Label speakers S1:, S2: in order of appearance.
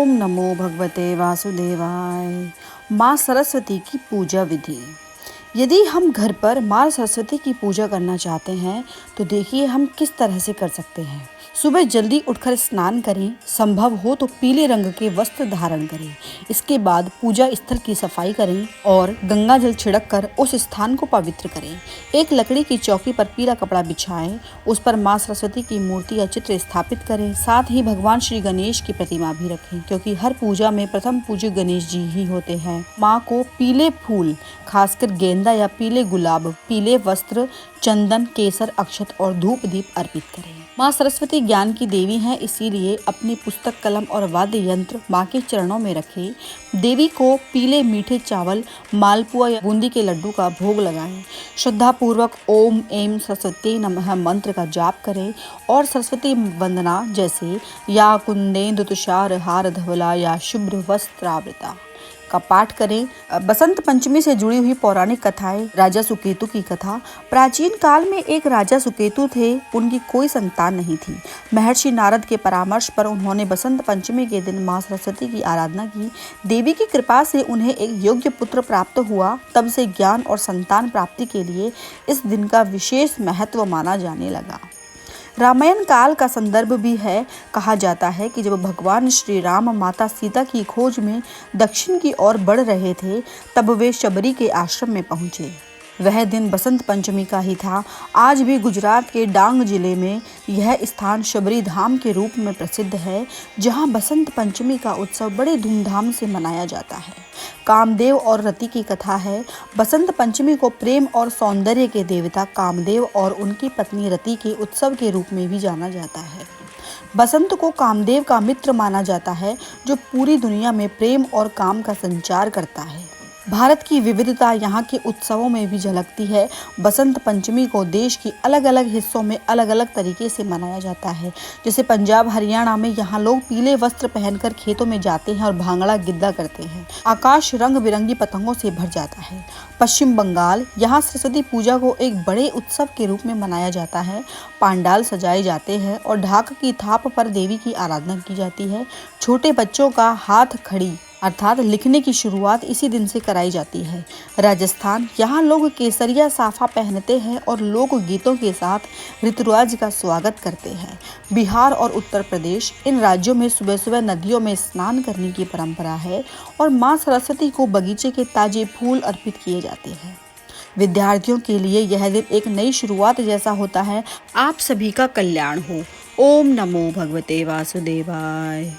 S1: ओम नमो भगवते वासुदेवाय। माँ सरस्वती की पूजा विधि। यदि हम घर पर माँ सरस्वती की पूजा करना चाहते हैं तो देखिए हम किस तरह से कर सकते हैं। सुबह जल्दी उठकर स्नान करें, संभव हो तो पीले रंग के वस्त्र धारण करें। इसके बाद पूजा स्थल की सफाई करें और गंगा जल छिड़क कर उस स्थान को पवित्र करें। एक लकड़ी की चौकी पर पीला कपड़ा बिछाएं, उस पर माँ सरस्वती की मूर्ति या चित्र स्थापित करें। साथ ही भगवान श्री गणेश की प्रतिमा भी रखें, क्योंकि हर पूजा में प्रथम पूज्य गणेश जी ही होते हैं। माँ को पीले फूल, खासकर गेंदा या पीले गुलाब, पीले वस्त्र, चंदन, केसर, अक्षत और धूप दीप अर्पित करें। माँ सरस्वती ज्ञान की देवी हैं, इसीलिए अपनी पुस्तक, कलम और वाद्य यंत्र माँ के चरणों में रखें। देवी को पीले मीठे चावल, मालपुआ या बूंदी के लड्डू का भोग लगाएं। श्रद्धा पूर्वक ओम ऐं सरस्वती नमः मंत्र का जाप करें और सरस्वती वंदना जैसे या कुंदेन्दु तुषार हार धवला या शुभ्र वस्त्रावृता का पाठ करें। बसंत पंचमी से जुड़ी हुई पौराणिक कथाएं। राजा सुकेतु की कथा। प्राचीन काल में एक राजा सुकेतु थे, उनकी कोई संतान नहीं थी। महर्षि नारद के परामर्श पर उन्होंने बसंत पंचमी के दिन माँ सरस्वती की आराधना की। देवी की कृपा से उन्हें एक योग्य पुत्र प्राप्त हुआ। तब से ज्ञान और संतान प्राप्ति के लिए इस दिन का विशेष महत्व माना जाने लगा। रामायण काल का संदर्भ भी है। कहा जाता है कि जब भगवान श्री राम माता सीता की खोज में दक्षिण की ओर बढ़ रहे थे, तब वे शबरी के आश्रम में पहुंचे। वह दिन बसंत पंचमी का ही था। आज भी गुजरात के डांग जिले में यह स्थान शबरी धाम के रूप में प्रसिद्ध है, जहां बसंत पंचमी का उत्सव बड़े धूमधाम से मनाया जाता है। कामदेव और रति की कथा है। बसंत पंचमी को प्रेम और सौंदर्य के देवता कामदेव और उनकी पत्नी रति के उत्सव के रूप में भी जाना जाता है। बसंत को कामदेव का मित्र माना जाता है, जो पूरी दुनिया में प्रेम और काम का संचार करता है। भारत की विविधता यहाँ के उत्सवों में भी झलकती है। बसंत पंचमी को देश की अलग अलग हिस्सों में अलग अलग तरीके से मनाया जाता है। जैसे पंजाब, हरियाणा में यहाँ लोग पीले वस्त्र पहनकर खेतों में जाते हैं और भांगड़ा गिद्दा करते हैं। आकाश रंग बिरंगी पतंगों से भर जाता है। पश्चिम बंगाल, यहाँ सरस्वती पूजा को एक बड़े उत्सव के रूप में मनाया जाता है। पांडाल सजाए जाते हैं और ढाक की थाप पर देवी की आराधना की जाती है। छोटे बच्चों का हाथ खड़ी अर्थात लिखने की शुरुआत इसी दिन से कराई जाती है। राजस्थान, यहाँ लोग केसरिया साफा पहनते हैं और लोक गीतों के साथ ऋतुराज का स्वागत करते हैं। बिहार और उत्तर प्रदेश, इन राज्यों में सुबह सुबह नदियों में स्नान करने की परंपरा है और माँ सरस्वती को बगीचे के ताजे फूल अर्पित किए जाते हैं। विद्यार्थियों के लिए यह दिन एक नई शुरुआत जैसा होता है। आप सभी का कल्याण हो। ओम नमो भगवते वासुदेवाय।